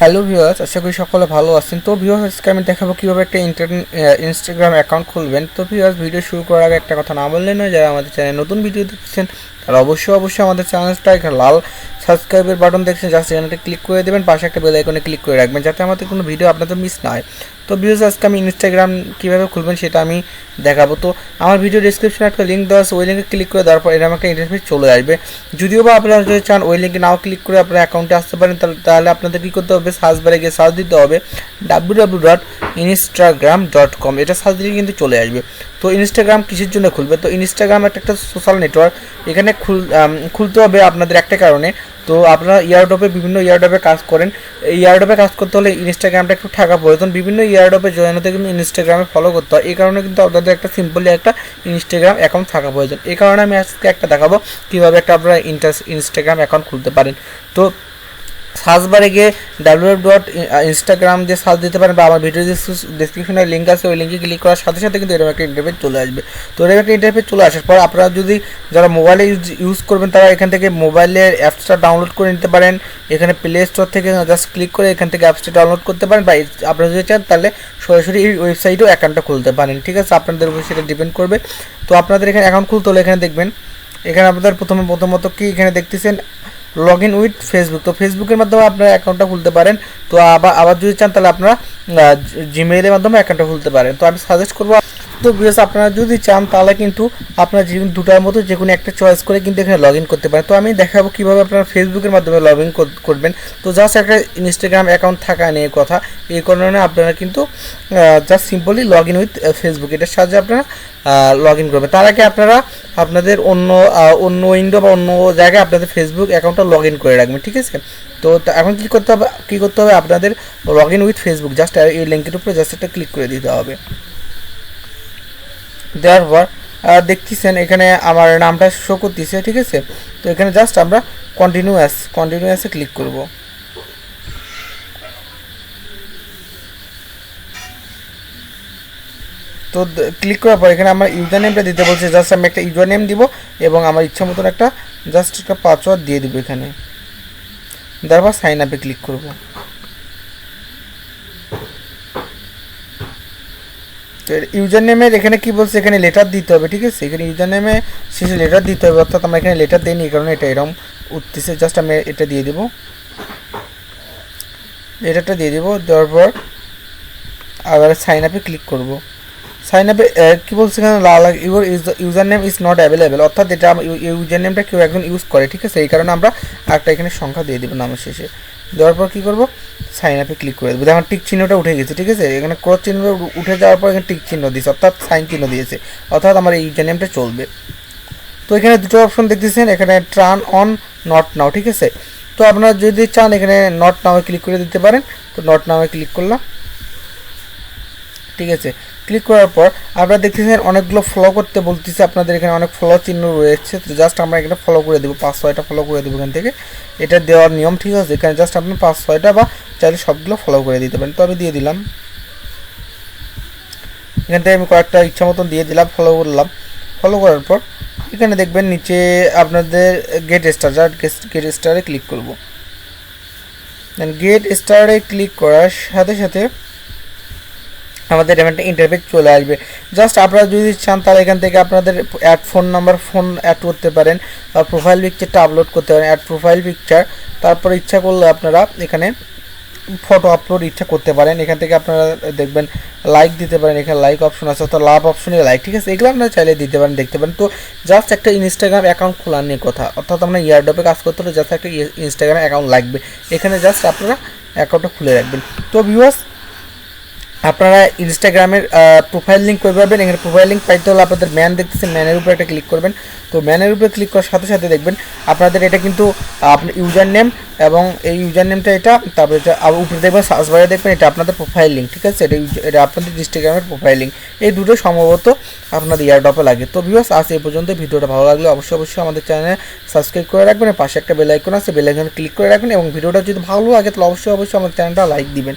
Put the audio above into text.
Hello viewers, আশা করি সকলে ভালো আছেন। তো ভিউয়ার্স, আজকে আমি দেখাবো কীভাবে একটা ইনস্টাগ্রাম অ্যাকাউন্ট খুলবেন। তো ভিউয়ার্স, ভিডিও শুরু করার আগে একটা কথা না বললে নয়, যারা আমাদের চ্যানেলে নতুন ভিডিও দেখছেন তারা অবশ্যই আমাদের চ্যানেলটা এখানে লাল সাবস্ক্রাইবের বাটন দেখছেন, জাস্ট এখানে ক্লিক করে দেবেন, পাশে একটা বেল আইকনে ক্লিক করে রাখবেন যাতে আমাদের কোনো ভিডিও আপনাদের মিস না হয়। তো ভিউয়ার্স, আজকে আমি ইনস্টাগ্রাম কীভাবে খুলবেন সেটা আমি দেখাবো। তো আমার ভিডিও ডিসক্রিপশনে একটা লিঙ্ক দেওয়া আছে, ওই লিঙ্কে ক্লিক করে দেওয়ার পর এরকম একটা ইন্টারফেস চলে আসবে। যদিও বা আপনারা যদি চান ওই লিঙ্কে নাও ক্লিক করে আপনার অ্যাকাউন্টে আসতে পারেন, তাহলে আপনাদের কী করতে হবে, সার্চ বারে গিয়ে সার্চ দিতে হবে www.instagram.com। এটা সার্চ দিলে কিন্তু চলে আসবে। তো ইনস্টাগ্রাম কিসের জন্য খুলবে? তো ইনস্টাগ্রাম একটা সোশ্যাল নেটওয়ার্ক। এখানে খুলতে হবে আপনাদের একটা কারণে। তো আপনারা বিভিন্ন ইয়ারডপে কাজ করেন। এই ইয়ারডপে কাজ করতে হলে ইনস্টাগ্রামটা একটু থাকা প্রয়োজন। বিভিন্ন ইয়ারডপে জয়েন হতে কিন্তু ইনস্টাগ্রামে ফলো করতে হয়। এই কারণে কিন্তু আপনাদের একটা সিম্পলি একটা ইনস্টাগ্রাম অ্যাকাউন্ট থাকা প্রয়োজন। এই কারণে আমি আজকে একটা দেখাবো কীভাবে একটা আপনারা ইনস্টাগ্রাম অ্যাকাউন্ট খুলতে পারেন। তো সার্চ বারে গিয়ে www.instagram দিয়ে সার্চ দিতে পারেন, বা আমার ভিডিও ডিসক্রিপশনে লিঙ্ক আছে, ওই লিঙ্কে ক্লিক করার সাথে সাথে কিন্তু এরকম একটা ইন্টারফেস চলে আসবে। তো এরকম একটা ইন্টারফেস চলে আসার পর আপনারা যদি যারা মোবাইলে ইউজ করবেন তারা এখান থেকে মোবাইলের অ্যাপসটা ডাউনলোড করে নিতে পারেন। এখানে প্লে স্টোর থেকে জাস্ট ক্লিক করে এখান থেকে অ্যাপসটা ডাউনলোড করতে পারেন, বা আপনারা যদি চান তাহলে সরাসরি এই ওয়েবসাইটেও অ্যাকাউন্টটা খুলতে পারেন। ঠিক আছে, আপনাদের উপর সেটা ডিপেন্ড করবে। তো আপনাদের এখানে অ্যাকাউন্ট খুলতে হলে এখানে দেখবেন, এখানে আপনাদের প্রথমত কি এখানে দেখতেছেন লগ ইন উইথ ফেসবুক। তো ফেসবুকের মাধ্যমে আপনারা অ্যাকাউন্টটা খুলতে পারেন। তো আবার যদি চান তাহলে আপনারা জিমেইলের মাধ্যমে অ্যাকাউন্টটা খুলতে পারেন। তো আমি সাজেস্ট করবো, তো বিকজ আপনারা যদি চান তাহলে কিন্তু আপনারা দুটার মতো যে কোনো একটা চয়েস করে কিন্তু এখানে লগ ইন করতে পারেন। তো আমি দেখাবো কীভাবে আপনারা ফেসবুকের মাধ্যমে লগ ইন করবেন। তো জাস্ট একটা ইনস্টাগ্রাম অ্যাকাউন্ট থাকা নিয়ে কথা, এই কারণে আপনারা কিন্তু just simply log in with Facebook এটার সাহায্যে আপনারা লগ ইন করবেন। তার আগে আপনারা আপনাদের অন্য উইন্ডো বা অন্য জায়গায় আপনাদের ফেসবুক অ্যাকাউন্টটা লগ ইন করে রাখবেন। ঠিক আছে, তো এখন কী করতে হবে আপনাদের log in with Facebook, just এই লিঙ্কের উপরে জাস্ট একটা ক্লিক করে দিতে হবে। দেওয়ার পর দেখতেছেন এখানে আমার নামটা শো করতেছে। ঠিক আছে, তো এখানে জাস্ট আমরা কন্টিনিউয়াসে ক্লিক করব। তো ক্লিক করার পর এখানে আমার ইউজার নেমটা দিতে বলছে, জাস্ট আমি একটা ইউজার নেম দিব এবং আমার ইচ্ছা মতন একটা পাসওয়ার্ড দিয়ে দিব এখানে। তারপর সাইন আপে ক্লিক করব। তো ইউজার নেমের এখানে কি বলছে, এখানে লেটার দিতে হবে। ঠিক আছে, এখানে ইউজার নেমে শেষে লেটার দিতে হবে, অর্থাৎ আমরা এখানে লেটার দিইনি, এই কারণে এটা এরকম উঠতেছে। জাস্ট আমি এটা দিয়ে দেবো, লেটারটা দিয়ে দেবো। দেওয়ার পর আবার সাইন আপে ক্লিক করব। সাইন আপে কী বলছে এখানে user name is not available, অর্থাৎ এটা ইউজার নেমটা কেউ একজন ইউজ করে। ঠিক আছে, এই কারণে আমরা একটা এখানে সংখ্যা দিয়ে দেবো নামের শেষে। দেওয়ার পর কী করবো, সাইন আপে ক্লিক করে দেবো। দেখুন টিক চিহ্নটা উঠে গেছে। ঠিক আছে, এখানে ক্রস চিহ্ন উঠে যাওয়ার পর এখানে টিক চিহ্ন দিয়েছে, অর্থাৎ সাইন চিহ্ন দিয়েছে, অর্থাৎ আমার এই ইউজার নেমটা চলবে। তো এখানে দুটো অপশন দেখতেছেন, এখানে টার্ন অন নট নাও। ঠিক আছে, তো আপনারা যদি চান এখানে নট নাও ক্লিক করে দিতে পারেন। তো নট নাও ক্লিক করলাম। ঠিক আছে, ক্লিক করার পর আপনারা দেখতেছেন অনেকগুলো ফলো করতে বলতেছে, আপনাদের এখানে অনেক ফলো চিহ্ন রয়েছে। তো জাস্ট আমরা এখানে ফলো করে দেবো, 5-6টা ফলো করে দেবো এখান থেকে, এটা দেওয়ার নিয়ম। ঠিক আছে, এখানে জাস্ট আপনি 5-6টা বা চাইলে সবগুলো ফলো করে দিতে পারেন। তো আমি দিয়ে দিলাম, এখান থেকে আমি কয়েকটা ইচ্ছা মতন দিয়ে দিলাম, ফলো করলাম। ফলো করার পর এখানে দেখবেন নিচে আপনাদের গেট স্টারে ক্লিক করব। গেট স্টারে ক্লিক করার সাথে সাথে আমাদের একটা ইন্টারফেস চলে আসবে। জাস্ট আপনারা যদি চান তাহলে এখান থেকে আপনাদের ফোন নাম্বার অ্যাড করতে পারেন, বা প্রোফাইল পিকচারটা আপলোড করতে পারেন, অ্যাড প্রোফাইল পিকচার। তারপর ইচ্ছা করলে আপনারা এখানে ফটো আপলোড ইচ্ছা করতে পারেন। এখান থেকে আপনারা দেখবেন লাইক দিতে পারেন, এখানে লাইক অপশন আছে, অর্থাৎ লাভ অপশনে লাইক। ঠিক আছে, এগুলো আপনারা চাইলে দিতে পারেন, দেখতে পারেন। তো জাস্ট একটা ইনস্টাগ্রাম অ্যাকাউন্ট খোলার নিয়ে কথা, অর্থাৎ আমরা ইয়ারডপে কাজ করতে হলে জাস্ট একটা ইনস্টাগ্রাম অ্যাকাউন্ট লাগবে। এখানে জাস্ট আপনারা অ্যাকাউন্টটা খুলে রাখবেন। তো ভিউয়ার্স, আপনারা ইনস্টাগ্রামের প্রোফাইল লিঙ্ক করে পাবেন। এখানে প্রোফাইল লিঙ্ক পাইতে হলে আপনাদের ম্যান দেখতেছেন, ম্যানের উপরে একটা ক্লিক করবেন। তো ম্যানের উপরে ক্লিক করার সাথে সাথে দেখবেন আপনাদের এটা কিন্তু আপনার ইউজার নেম, এবং এই ইউজার নেমটা এটা, তারপরে এটা উপরে দেখবেন সার্চ বারে দেখবেন এটা আপনাদের প্রোফাইল লিঙ্ক। ঠিক আছে, এটা আপনাদের ইনস্টাগ্রামের প্রোফাইল লিঙ্ক। এই দুটো সম্ভবত আপনাদের ইয়ারডপে লাগে। তো ভিউয়ার্স, আজ এই পর্যন্ত। ভিডিওটা ভালো লাগলে অবশ্যই আমাদের চ্যানেলে সাবস্ক্রাইব করে রাখবেন, পাশে একটা বেল আইকন আছে, বেল আইকনে ক্লিক করে রাখবেন, এবং ভিডিওটা যদি ভালো লাগে তাহলে অবশ্যই আমাদের চ্যানেলটা লাইক দিবেন।